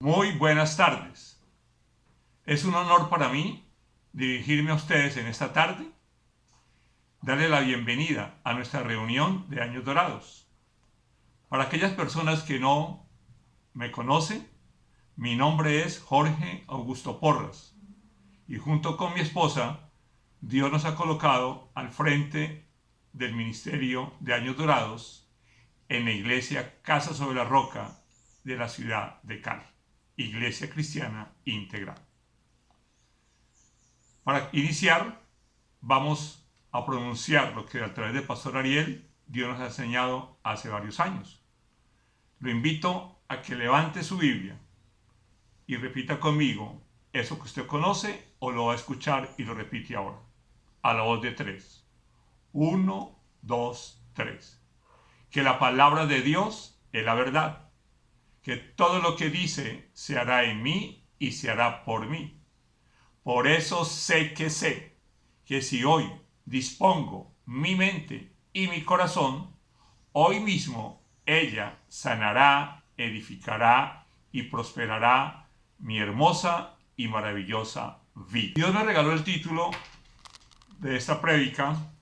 Muy buenas tardes. Es un honor para mí dirigirme a ustedes en esta tarde, darle la bienvenida a nuestra reunión de Años Dorados. Para aquellas personas que no me conocen, mi nombre es Jorge Augusto Porras y junto con mi esposa, Dios nos ha colocado al frente del Ministerio de Años Dorados en la iglesia Casa sobre la Roca de la ciudad de Cali, Iglesia Cristiana Integral. Para iniciar, vamos a pronunciar lo que a través del pastor Ariel Dios nos ha enseñado hace varios años. Lo invito a que levante su Biblia y repita conmigo eso que usted conoce o lo va a escuchar y lo repite ahora, a la voz de 3. 1, 2, 3. Que la palabra de Dios es la verdad, que todo lo que dice se hará en mí y se hará por mí. Por eso sé que si hoy dispongo mi mente y mi corazón, hoy mismo ella sanará, edificará y prosperará mi hermosa y maravillosa vida. Dios me regaló el título de esta prédica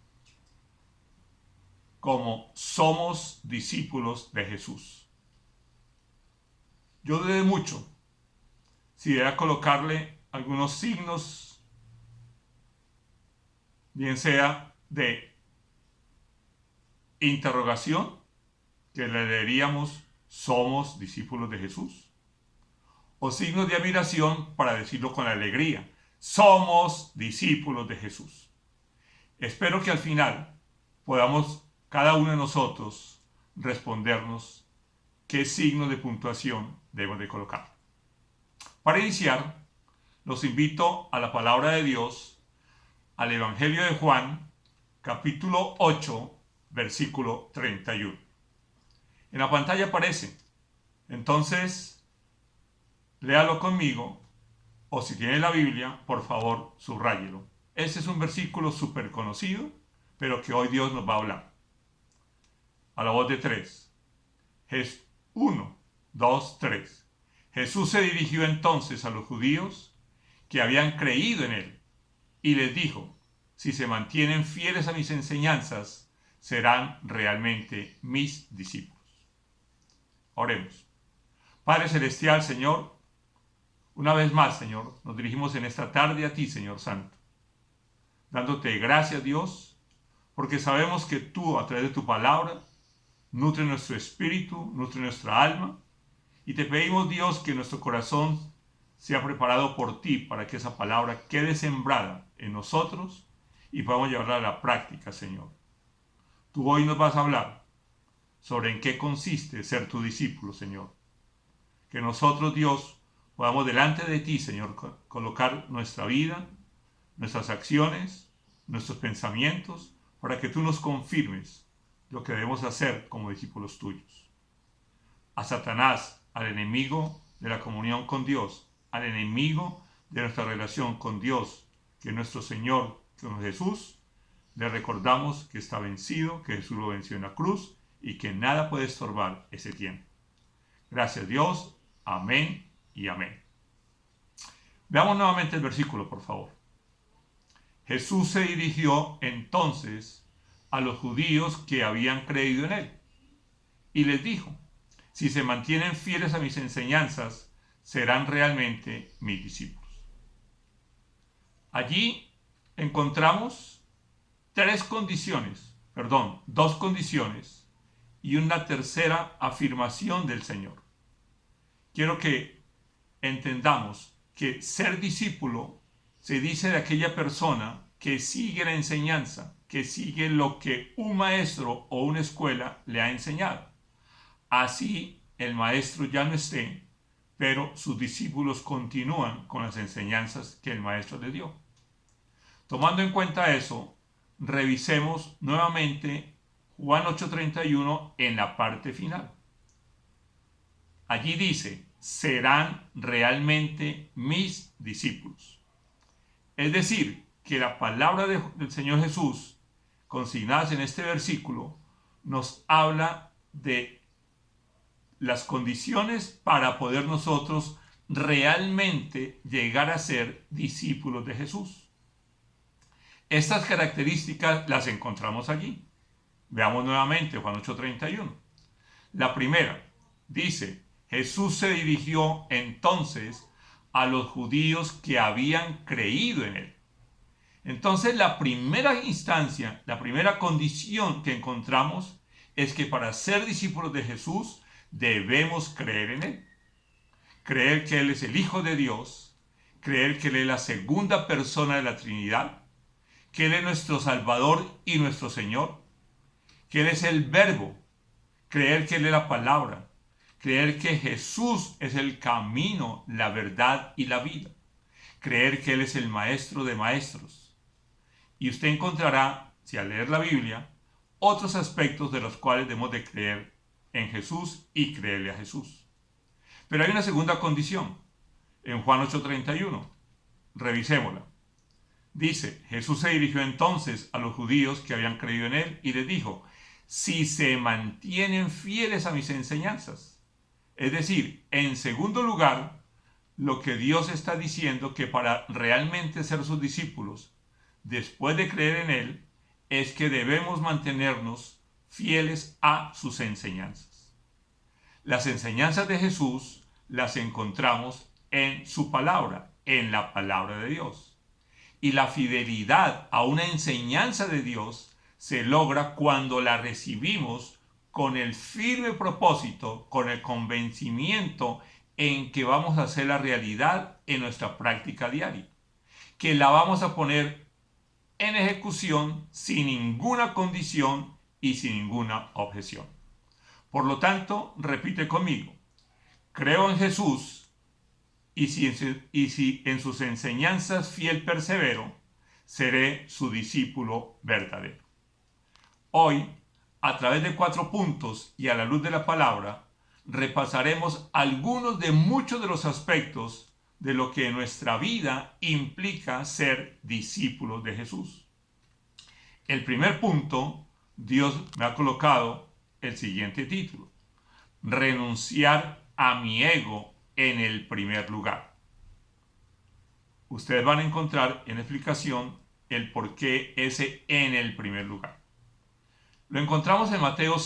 como Somos discípulos de Jesús. Yo dudé mucho si debía colocarle algunos signos, bien sea de interrogación, que le leeríamos somos discípulos de Jesús, o signos de admiración para decirlo con alegría, somos discípulos de Jesús. Espero que al final podamos cada uno de nosotros respondernos qué signo de puntuación debemos de colocar. Para iniciar, los invito a la palabra de Dios, al Evangelio de Juan, capítulo 8, versículo 31. En la pantalla aparece, entonces léalo conmigo, o si tiene la Biblia, por favor, subráyelo. Este es un versículo súper conocido, pero que hoy Dios nos va a hablar. A la voz de 3. 1, 2, 3. Jesús se dirigió entonces a los judíos que habían creído en él y les dijo, si se mantienen fieles a mis enseñanzas, serán realmente mis discípulos. Oremos. Padre Celestial, Señor, una vez más, Señor, nos dirigimos en esta tarde a ti, Señor Santo, dándote gracias, Dios, porque sabemos que tú, a través de tu palabra, nutre nuestro espíritu, nutre nuestra alma, y te pedimos, Dios, que nuestro corazón sea preparado por ti para que esa palabra quede sembrada en nosotros y podamos llevarla a la práctica, Señor. Tú hoy nos vas a hablar sobre en qué consiste ser tu discípulo, Señor. Que nosotros, Dios, podamos delante de ti, Señor, colocar nuestra vida, nuestras acciones, nuestros pensamientos, para que tú nos confirmes lo que debemos hacer como discípulos tuyos. A Satanás, al enemigo de la comunión con Dios, al enemigo de nuestra relación con Dios, que es nuestro Señor, con Jesús, le recordamos que está vencido, que Jesús lo venció en la cruz y que nada puede estorbar ese tiempo. Gracias Dios, amén y amén. Veamos nuevamente el versículo, por favor. Jesús se dirigió entonces a los judíos que habían creído en él y les dijo, si se mantienen fieles a mis enseñanzas, serán realmente mis discípulos. Allí encontramos dos condiciones y una tercera afirmación del Señor. Quiero que entendamos que ser discípulo se dice de aquella persona que sigue la enseñanza, que sigue lo que un maestro o una escuela le ha enseñado. Así el maestro ya no esté, pero sus discípulos continúan con las enseñanzas que el maestro les dio. Tomando en cuenta eso, revisemos nuevamente Juan 8:31 en la parte final. Allí dice, serán realmente mis discípulos. Es decir, que la palabra del Señor Jesús, consignadas en este versículo, nos habla de las condiciones para poder nosotros realmente llegar a ser discípulos de Jesús. Estas características las encontramos allí. Veamos nuevamente Juan 8:31. La primera dice: Jesús se dirigió entonces a los judíos que habían creído en él. Entonces la primera instancia, la primera condición que encontramos es que para ser discípulos de Jesús debemos creer en él. Creer que él es el Hijo de Dios, creer que él es la segunda persona de la Trinidad, que él es nuestro Salvador y nuestro Señor, que él es el Verbo, creer que él es la palabra, creer que Jesús es el camino, la verdad y la vida, creer que él es el Maestro de maestros. Y usted encontrará, si al leer la Biblia, otros aspectos de los cuales debemos de creer en Jesús y creerle a Jesús. Pero hay una segunda condición, en Juan 8:31. Revisémosla. Dice: Jesús se dirigió entonces a los judíos que habían creído en él y les dijo: si se mantienen fieles a mis enseñanzas. Es decir, en segundo lugar, lo que Dios está diciendo que para realmente ser sus discípulos, después de creer en él, es que debemos mantenernos fieles a sus enseñanzas. Las enseñanzas de Jesús las encontramos en su palabra, en la palabra de Dios. Y la fidelidad a una enseñanza de Dios se logra cuando la recibimos con el firme propósito, con el convencimiento en que vamos a hacer la realidad en nuestra práctica diaria, que la vamos a poner en ejecución sin ninguna condición y sin ninguna objeción. Por lo tanto, repite conmigo: creo en Jesús, y si en sus enseñanzas fiel persevero, seré su discípulo verdadero. Hoy, a través de 4 puntos y a la luz de la palabra, repasaremos algunos de muchos de los aspectos de lo que en nuestra vida implica ser discípulos de Jesús. El primer punto, Dios me ha colocado el siguiente título: renunciar a mi ego en el primer lugar. Ustedes van a encontrar en la explicación el por qué ese en el primer lugar. Lo encontramos en Mateo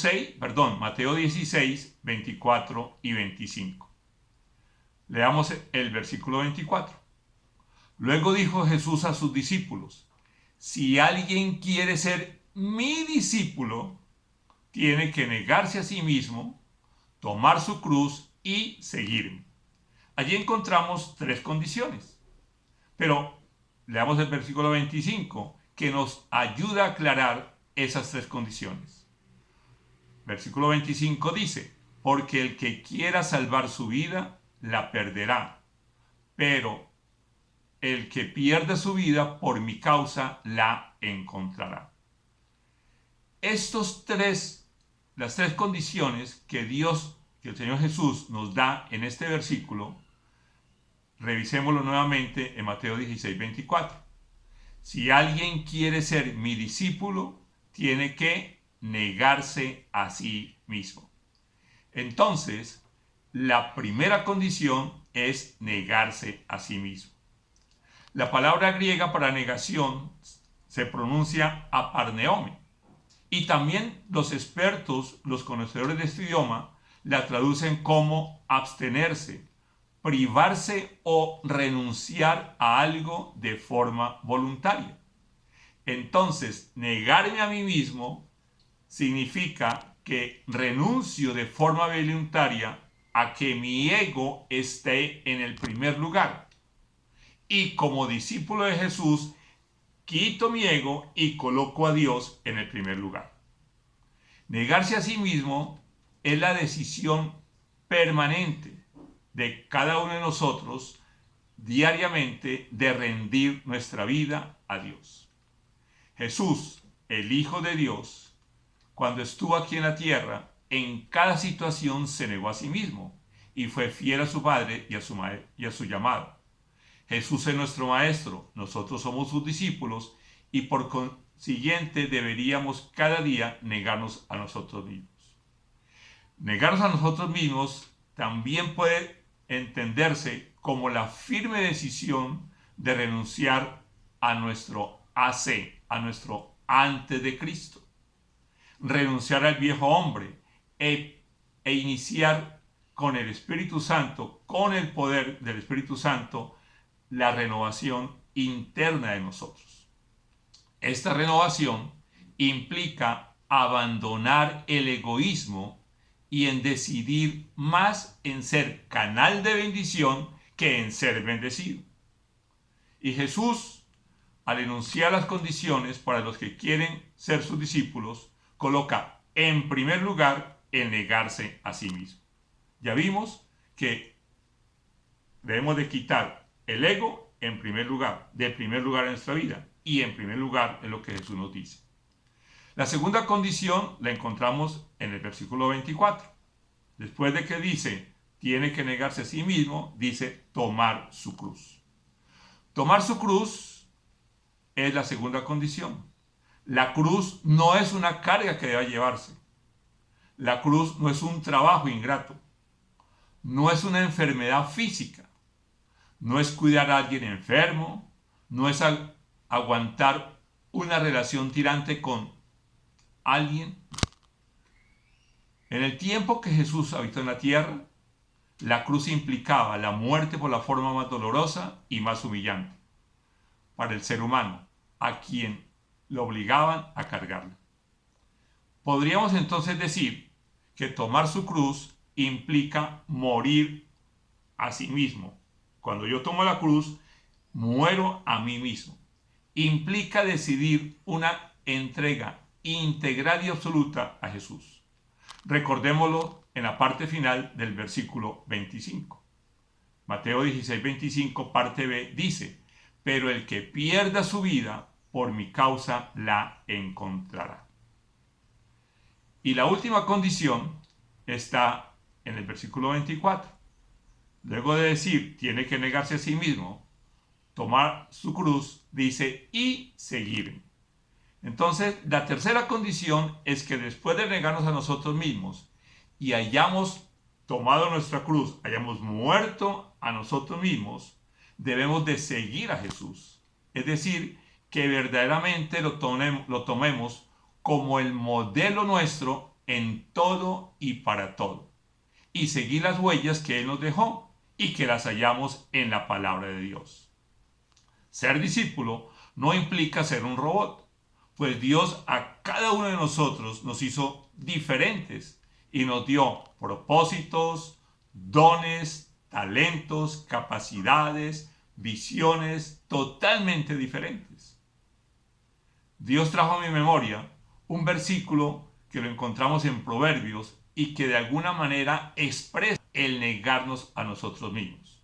16, 24 y 25. Leamos el versículo 24. Luego dijo Jesús a sus discípulos: si alguien quiere ser mi discípulo, tiene que negarse a sí mismo, tomar su cruz y seguirme. Allí encontramos 3 condiciones. Pero leamos el versículo 25, que nos ayuda a aclarar esas 3 condiciones. Versículo 25 dice: porque el que quiera salvar su vida, la perderá. Pero el que pierda su vida por mi causa, la encontrará. Las 3 condiciones que el Señor Jesús nos da en este versículo, revisémoslo nuevamente en Mateo 16, 24. Si alguien quiere ser mi discípulo, tiene que negarse a sí mismo. Entonces, la primera condición es negarse a sí mismo. La palabra griega para negación se pronuncia aparneome. Y también los expertos, los conocedores de este idioma, la traducen como abstenerse, privarse o renunciar a algo de forma voluntaria. Entonces, negarme a mí mismo significa que renuncio de forma voluntaria a que mi ego esté en el primer lugar. Y como discípulo de Jesús, quito mi ego y coloco a Dios en el primer lugar. Negarse a sí mismo es la decisión permanente de cada uno de nosotros diariamente de rendir nuestra vida a Dios. Jesús, el Hijo de Dios, cuando estuvo aquí en la tierra, en cada situación se negó a sí mismo y fue fiel a su Padre y a su llamado. Jesús es nuestro Maestro, nosotros somos sus discípulos y por consiguiente deberíamos cada día negarnos a nosotros mismos. Negarnos a nosotros mismos también puede entenderse como la firme decisión de renunciar a nuestro AC, a nuestro antes de Cristo. Renunciar al viejo hombre e iniciar con el Espíritu Santo, con el poder del Espíritu Santo, la renovación interna de nosotros. Esta renovación implica abandonar el egoísmo y en decidir más en ser canal de bendición que en ser bendecido. Y Jesús, al enunciar las condiciones para los que quieren ser sus discípulos, coloca en primer lugar el negarse a sí mismo. Ya vimos que debemos de quitar el ego en primer lugar, de primer lugar en nuestra vida y en primer lugar en lo que Jesús nos dice. La segunda condición la encontramos en el versículo 24. Después de que dice, tiene que negarse a sí mismo, dice tomar su cruz. Tomar su cruz es la segunda condición. La cruz no es una carga que deba llevarse. La cruz no es un trabajo ingrato. No es una enfermedad física. No es cuidar a alguien enfermo. No es aguantar una relación tirante con alguien. En el tiempo que Jesús habitó en la tierra, la cruz implicaba la muerte por la forma más dolorosa y más humillante para el ser humano, a quien lo obligaban a cargarla. Podríamos entonces decir que tomar su cruz implica morir a sí mismo. Cuando yo tomo la cruz, muero a mí mismo. Implica decidir una entrega integral y absoluta a Jesús. Recordémoslo en la parte final del versículo 25. Mateo 16, 25, parte B, dice, pero el que pierda su vida, por mi causa la encontrará. Y la última condición está en el versículo 24. Luego de decir, tiene que negarse a sí mismo, tomar su cruz, dice, y seguirme. Entonces, la tercera condición es que después de negarnos a nosotros mismos y hayamos tomado nuestra cruz, hayamos muerto a nosotros mismos, debemos de seguir a Jesús. Es decir, que verdaderamente lo tomemos como el modelo nuestro en todo y para todo. Y seguir las huellas que Él nos dejó y que las hallamos en la palabra de Dios. Ser discípulo no implica ser un robot, pues Dios a cada uno de nosotros nos hizo diferentes y nos dio propósitos, dones, talentos, capacidades, visiones totalmente diferentes. Dios trajo a mi memoria un versículo que lo encontramos en Proverbios y que de alguna manera expresa el negarnos a nosotros mismos.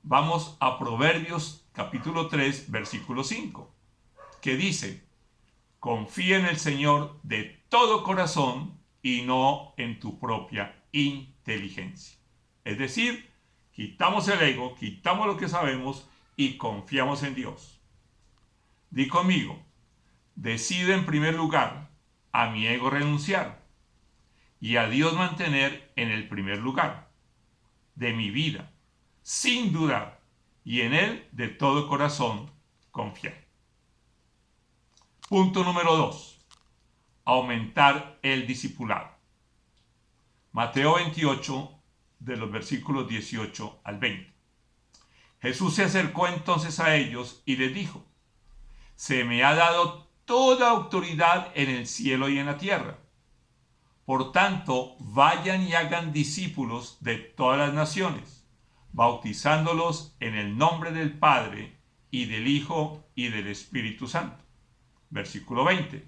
Vamos a Proverbios capítulo 3, versículo 5, que dice, confía en el Señor de todo corazón y no en tu propia inteligencia. Es decir, quitamos el ego, quitamos lo que sabemos y confiamos en Dios. Di conmigo, decido en primer lugar a mi ego renunciar y a Dios mantener en el primer lugar de mi vida, sin dudar, y en Él de todo corazón confiar. Punto número 2. Aumentar el discipulado. Mateo 28, de los versículos 18 al 20. Jesús se acercó entonces a ellos y les dijo, se me ha dado toda autoridad en el cielo y en la tierra. Por tanto, vayan y hagan discípulos de todas las naciones, bautizándolos en el nombre del Padre y del Hijo y del Espíritu Santo. Versículo 20.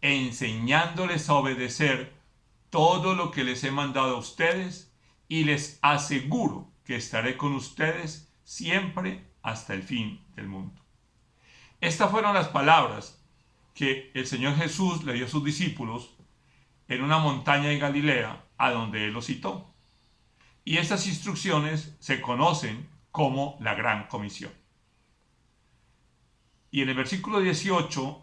Enseñándoles a obedecer todo lo que les he mandado a ustedes, y les aseguro que estaré con ustedes siempre hasta el fin del mundo. Estas fueron las palabras que el Señor Jesús le dio a sus discípulos en una montaña de Galilea, a donde Él los citó. Y estas instrucciones se conocen como la Gran Comisión. Y en el versículo 18,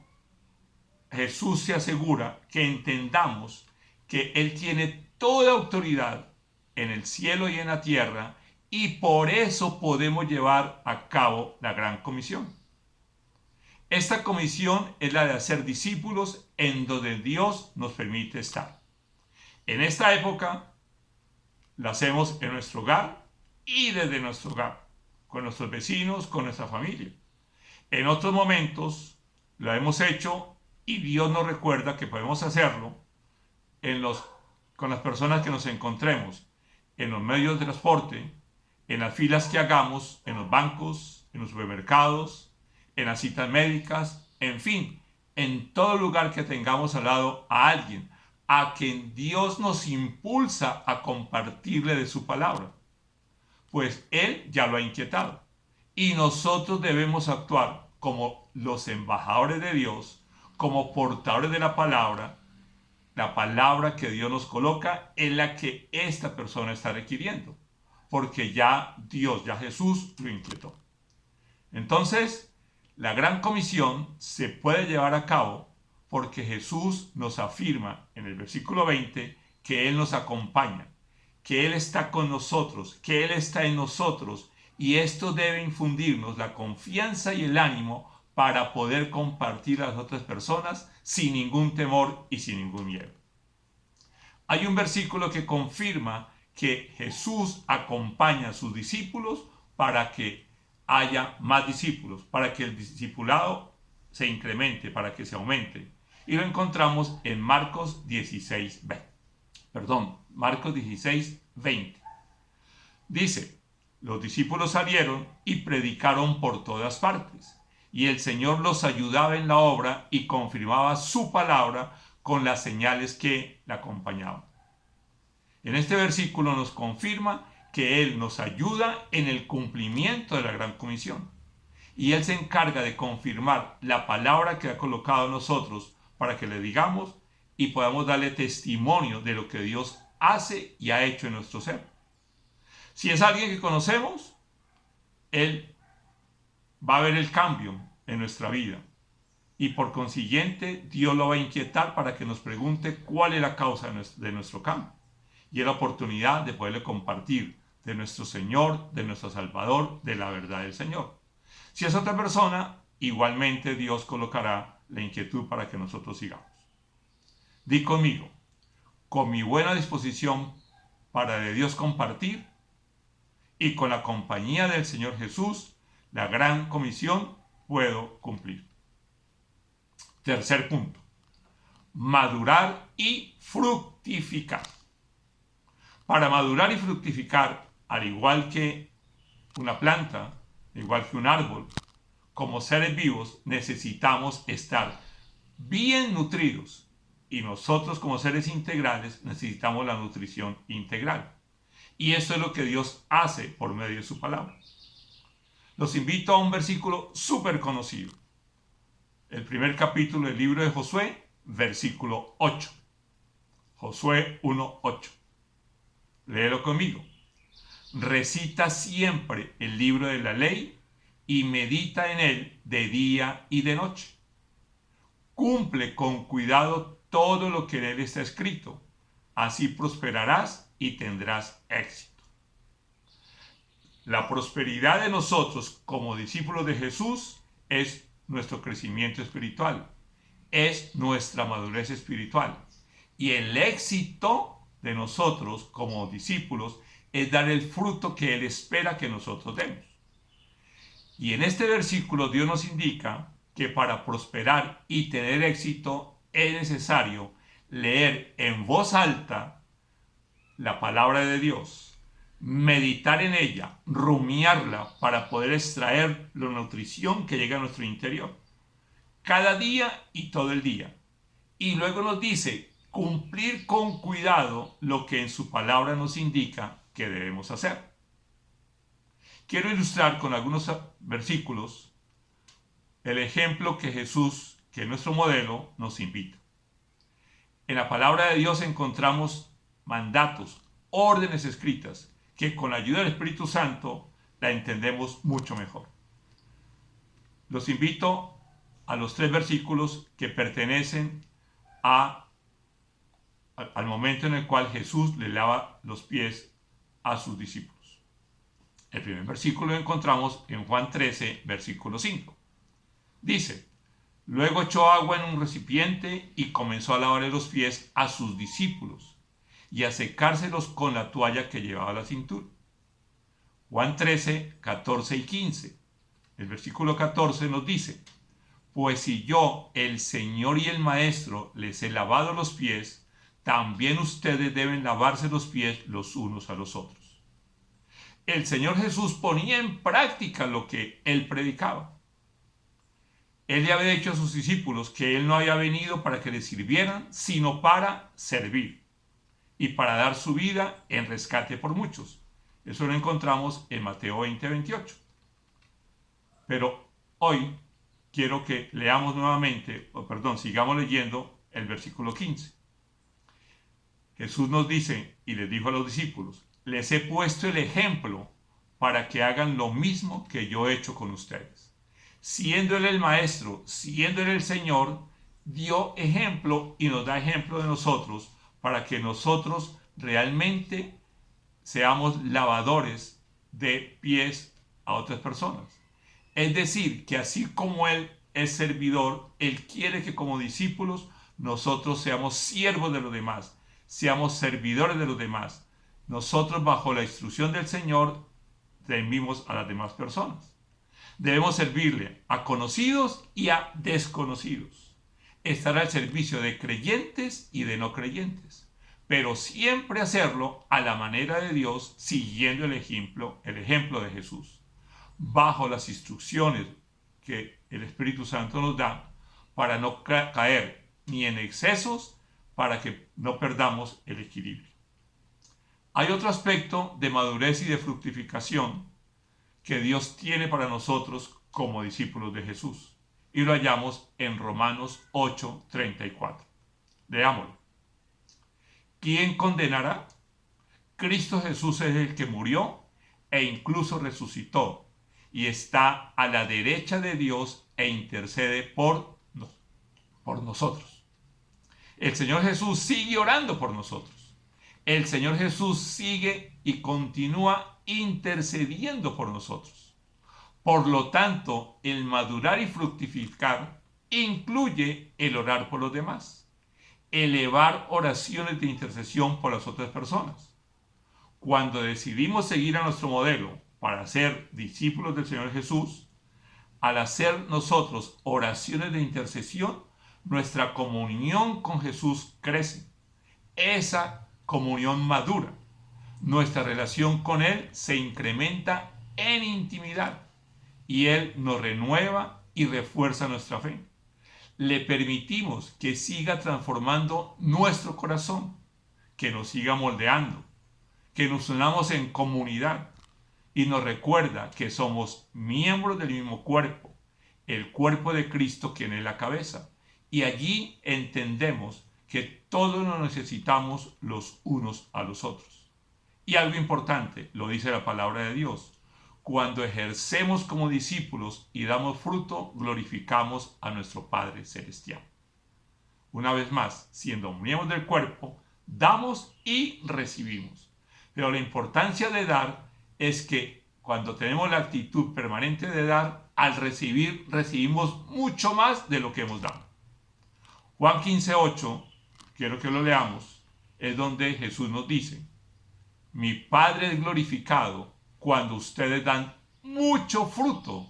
Jesús se asegura que entendamos que Él tiene toda autoridad en el cielo y en la tierra y por eso podemos llevar a cabo la gran comisión. Esta comisión es la de hacer discípulos en donde Dios nos permite estar. En esta época la hacemos en nuestro hogar y desde nuestro hogar, con nuestros vecinos, con nuestra familia. En otros momentos lo hemos hecho y Dios nos recuerda que podemos hacerlo con las personas que nos encontremos, en los medios de transporte, en las filas que hagamos, en los bancos, en los supermercados, en las citas médicas, en fin, en todo lugar que tengamos al lado a alguien a quien Dios nos impulsa a compartirle de su palabra, pues Él ya lo ha inquietado. Y nosotros debemos actuar como los embajadores de Dios, como portadores de la palabra que Dios nos coloca en la que esta persona está requiriendo, porque ya Dios, ya Jesús lo inquietó. Entonces, la gran comisión se puede llevar a cabo porque Jesús nos afirma en el versículo 20 que Él nos acompaña, que Él está con nosotros, que Él está en nosotros, y esto debe infundirnos la confianza y el ánimo para poder compartir a las otras personas sin ningún temor y sin ningún miedo. Hay un versículo que confirma que Jesús acompaña a sus discípulos para que haya más discípulos, para que el discipulado se incremente, para que se aumente. Y lo encontramos en Marcos 16, 20. Dice, los discípulos salieron y predicaron por todas partes, y el Señor los ayudaba en la obra y confirmaba su palabra con las señales que la acompañaban. En este versículo nos confirma que Él nos ayuda en el cumplimiento de la gran comisión. Y Él se encarga de confirmar la palabra que ha colocado en nosotros para que le digamos y podamos darle testimonio de lo que Dios hace y ha hecho en nuestro ser. Si es alguien que conocemos, Él va a ver el cambio en nuestra vida. Y por consiguiente, Dios lo va a inquietar para que nos pregunte cuál es la causa de nuestro cambio. Y es la oportunidad de poderle compartir de nuestro Señor, de nuestro Salvador, de la verdad del Señor. Si es otra persona, igualmente Dios colocará la inquietud para que nosotros sigamos. Di conmigo, con mi buena disposición para de Dios compartir y con la compañía del Señor Jesús, la gran comisión puedo cumplir. Tercer punto, madurar y fructificar. Para madurar y fructificar, al igual que una planta, igual que un árbol, como seres vivos necesitamos estar bien nutridos, y nosotros como seres integrales necesitamos la nutrición integral. Y eso es lo que Dios hace por medio de su palabra. Los invito a un versículo súper conocido. El primer capítulo del libro de Josué, versículo 8. Josué 1:8. Léelo conmigo. Recita siempre el libro de la ley y medita en él de día y de noche. Cumple con cuidado todo lo que en él está escrito. Así prosperarás y tendrás éxito. La prosperidad de nosotros como discípulos de Jesús es nuestro crecimiento espiritual, es nuestra madurez espiritual. Y el éxito de nosotros como discípulos es dar el fruto que Él espera que nosotros demos. Y en este versículo Dios nos indica que para prosperar y tener éxito es necesario leer en voz alta la palabra de Dios, meditar en ella, rumiarla para poder extraer la nutrición que llega a nuestro interior, cada día y todo el día. Y luego nos dice, cumplir con cuidado lo que en su palabra nos indica que debemos hacer. Quiero ilustrar con algunos versículos el ejemplo que Jesús, que es nuestro modelo, nos invita. En la palabra de Dios encontramos mandatos, órdenes escritas, que con la ayuda del Espíritu Santo la entendemos mucho mejor. Los invito a los 3 versículos que pertenecen al momento en el cual Jesús le lava los pies a sus discípulos. El primer versículo lo encontramos en Juan 13, versículo 5. Dice: luego echó agua en un recipiente y comenzó a lavarle los pies a sus discípulos y a secárselos con la toalla que llevaba a la cintura. Juan 13, 14 y 15. El versículo 14 nos dice: pues si yo, el Señor y el Maestro, les he lavado los pies, también ustedes deben lavarse los pies los unos a los otros. El Señor Jesús ponía en práctica lo que Él predicaba. Él le había dicho a sus discípulos que Él no había venido para que le sirvieran, sino para servir y para dar su vida en rescate por muchos. Eso lo encontramos en Mateo 20, 28. Pero hoy quiero que leamos nuevamente, sigamos leyendo el versículo 15. Jesús nos dice y les dijo a los discípulos: les he puesto el ejemplo para que hagan lo mismo que yo he hecho con ustedes. Siendo Él el Maestro, siendo Él el Señor, dio ejemplo y nos da ejemplo de nosotros para que nosotros realmente seamos lavadores de pies a otras personas. Es decir, que así como Él es servidor, Él quiere que como discípulos nosotros seamos siervos de los demás, seamos servidores de los demás. Nosotros, bajo la instrucción del Señor, servimos a las demás personas. Debemos servirle a conocidos y a desconocidos. Estar al servicio de creyentes y de no creyentes, pero siempre hacerlo a la manera de Dios, siguiendo el ejemplo de Jesús, bajo las instrucciones que el Espíritu Santo nos da, para no caer ni en excesos, para que no perdamos el equilibrio. Hay otro aspecto de madurez y de fructificación que Dios tiene para nosotros como discípulos de Jesús, y lo hallamos en Romanos 8, 34. Leámoslo. ¿Quién condenará? Cristo Jesús es el que murió e incluso resucitó, y está a la derecha de Dios e intercede por nosotros. El Señor Jesús sigue orando por nosotros. El Señor Jesús sigue y continúa intercediendo por nosotros. Por lo tanto, el madurar y fructificar incluye el orar por los demás, elevar oraciones de intercesión por las otras personas. Cuando decidimos seguir a nuestro modelo para ser discípulos del Señor Jesús, al hacer nosotros oraciones de intercesión, nuestra comunión con Jesús crece. Esa comunión madura. Nuestra relación con Él se incrementa en intimidad y Él nos renueva y refuerza nuestra fe. Le permitimos que siga transformando nuestro corazón, que nos siga moldeando, que nos unamos en comunidad y nos recuerda que somos miembros del mismo cuerpo, el cuerpo de Cristo, quien es la cabeza. Y allí entendemos que todos nos necesitamos los unos a los otros. Y algo importante, lo dice la palabra de Dios: cuando ejercemos como discípulos y damos fruto, glorificamos a nuestro Padre Celestial. Una vez más, siendo miembros del cuerpo, damos y recibimos. Pero la importancia de dar es que cuando tenemos la actitud permanente de dar, al recibir, recibimos mucho más de lo que hemos dado. Juan 15:8, quiero que lo leamos, es donde Jesús nos dice: mi Padre es glorificado cuando ustedes dan mucho fruto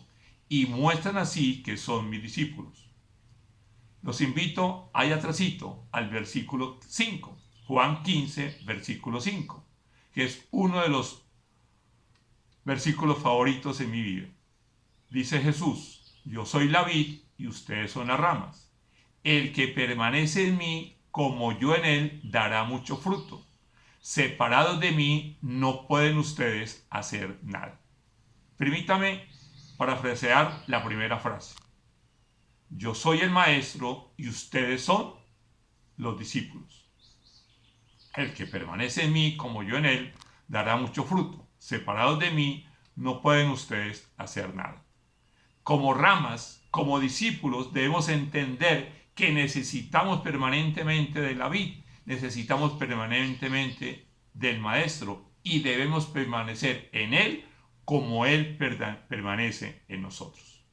y muestran así que son mis discípulos. Los invito ahí atrásito al versículo 5, Juan 15, versículo 5, que es uno de los versículos favoritos en mi vida. Dice Jesús: yo soy la vid y ustedes son las ramas. El que permanece en mí, como yo en él, dará mucho fruto. Separados de mí, no pueden ustedes hacer nada. Permítame parafrasear la primera frase. Yo soy el maestro y ustedes son los discípulos. El que permanece en mí, como yo en él, dará mucho fruto. Separados de mí, no pueden ustedes hacer nada. Como ramas, como discípulos, debemos entender que necesitamos permanentemente de la vid, necesitamos permanentemente del maestro y debemos permanecer en él como Él permanece en nosotros.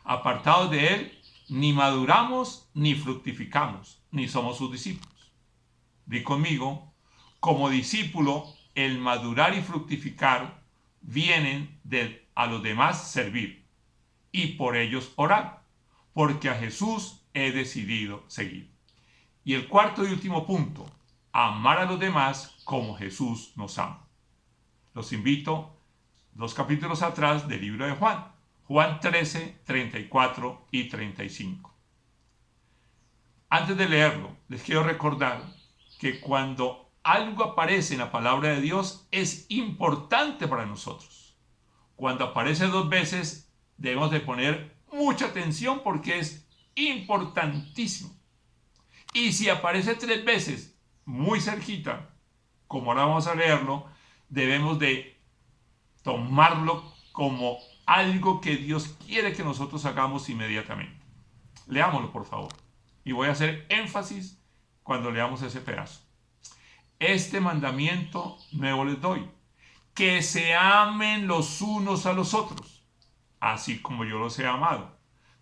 Apartados de Él, ni maduramos, ni fructificamos, ni somos sus discípulos. Di conmigo, como discípulo, el madurar y fructificar vienen a los demás servir y por ellos orar, porque a Jesús he decidido seguir. Y el cuarto y último punto, amar a los demás como Jesús nos ama. Los invito 2 capítulos atrás del libro de Juan, Juan 13, 34 y 35. Antes de leerlo, les quiero recordar que cuando algo aparece en la palabra de Dios es importante para nosotros. Cuando aparece 2 veces, debemos de poner mucha atención porque es importantísimo. Y si aparece 3 veces, muy cerquita, como ahora vamos a leerlo, debemos de tomarlo como algo que Dios quiere que nosotros hagamos inmediatamente. Leámoslo, por favor. Y voy a hacer énfasis cuando leamos ese pedazo. Este mandamiento nuevo les doy, que se amen los unos a los otros, así como yo los he amado.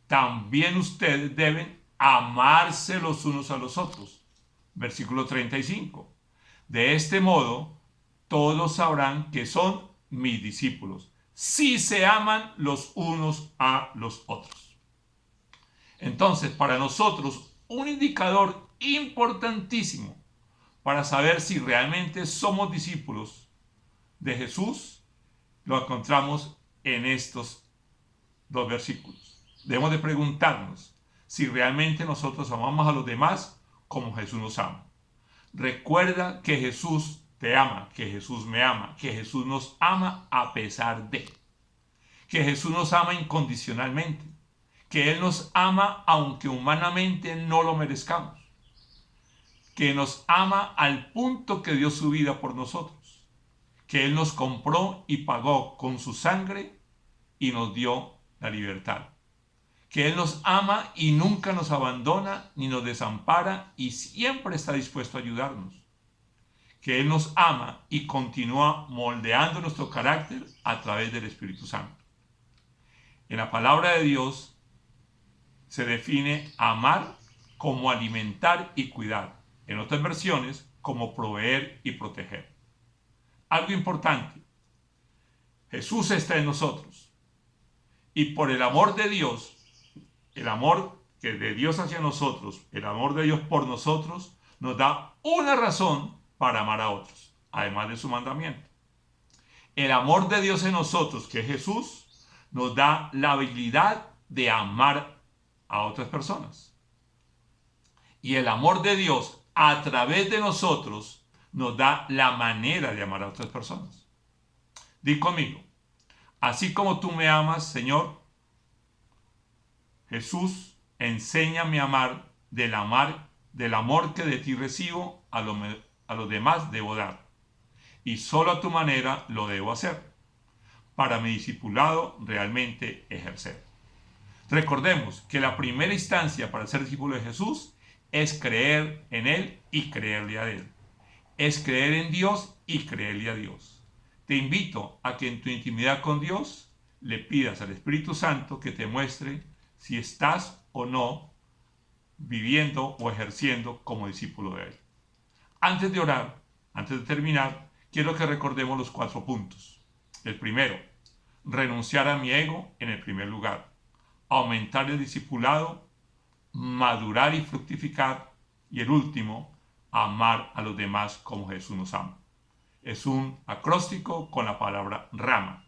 También ustedes deben amarse los unos a los otros. Versículo 35. De este modo, todos sabrán que son mis discípulos, si se aman los unos a los otros. Entonces, para nosotros, un indicador importantísimo para saber si realmente somos discípulos de Jesús, lo encontramos en estos 2 versículos. Debemos de preguntarnos si realmente nosotros amamos a los demás como Jesús nos ama. Recuerda que Jesús te ama, que Jesús me ama, que Jesús nos ama a pesar de, que Jesús nos ama incondicionalmente, que Él nos ama aunque humanamente no lo merezcamos, que nos ama al punto que dio su vida por nosotros, que Él nos compró y pagó con su sangre y nos dio la libertad, que Él nos ama y nunca nos abandona ni nos desampara y siempre está dispuesto a ayudarnos, que Él nos ama y continúa moldeando nuestro carácter a través del Espíritu Santo. En la palabra de Dios se define amar como alimentar y cuidar. En otras versiones, como proveer y proteger. Algo importante, Jesús está en nosotros. Y por el amor de Dios, el amor que de Dios hacia nosotros, el amor de Dios por nosotros, nos da una razón para amar a otros, además de su mandamiento. El amor de Dios en nosotros, que es Jesús, nos da la habilidad de amar a otras personas. Y el amor de Dios a través de nosotros nos da la manera de amar a otras personas. Di conmigo, así como tú me amas, Señor, Jesús, enséñame a amar del amor que de ti recibo, a los demás debo dar. Y solo a tu manera lo debo hacer, para mi discipulado realmente ejercer. Recordemos que la primera instancia para ser discípulo de Jesús es creer en Él y creerle a Él. Es creer en Dios y creerle a Dios. Te invito a que en tu intimidad con Dios le pidas al Espíritu Santo que te muestre si estás o no viviendo o ejerciendo como discípulo de Él. Antes de orar, antes de terminar, quiero que recordemos los 4 puntos. El primero, renunciar a mi ego en el primer lugar. Aumentar el discipulado, madurar y fructificar, y el último, amar a los demás como Jesús nos ama. Es un acróstico con la palabra rama.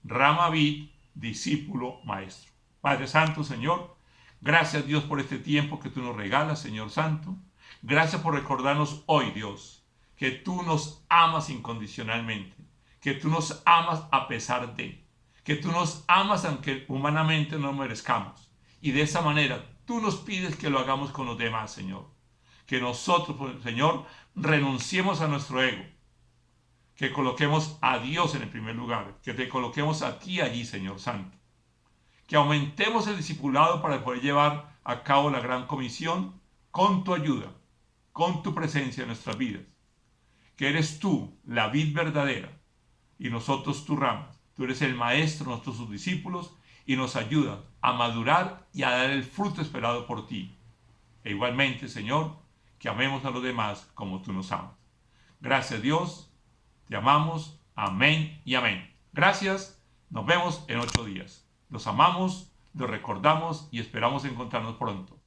Rama vid, discípulo, maestro. Padre Santo, Señor, gracias Dios por este tiempo que tú nos regalas, Señor Santo. Gracias por recordarnos hoy, Dios, que tú nos amas incondicionalmente, que tú nos amas a pesar de, que tú nos amas aunque humanamente no merezcamos. Y de esa manera tú nos pides que lo hagamos con los demás, Señor. Que nosotros, Señor, renunciemos a nuestro ego. Que coloquemos a Dios en el primer lugar. Que te coloquemos a ti allí, Señor Santo. Que aumentemos el discipulado para poder llevar a cabo la gran comisión con tu ayuda, con tu presencia en nuestras vidas. Que eres tú, la vid verdadera, y nosotros tu rama. Tú eres el maestro de nuestros sus discípulos y nos ayudas a madurar y a dar el fruto esperado por ti. E igualmente, Señor, que amemos a los demás como tú nos amas. Gracias, Dios. Te amamos. Amén y amén. Gracias. Nos vemos en 8 días. Los amamos, los recordamos y esperamos encontrarnos pronto.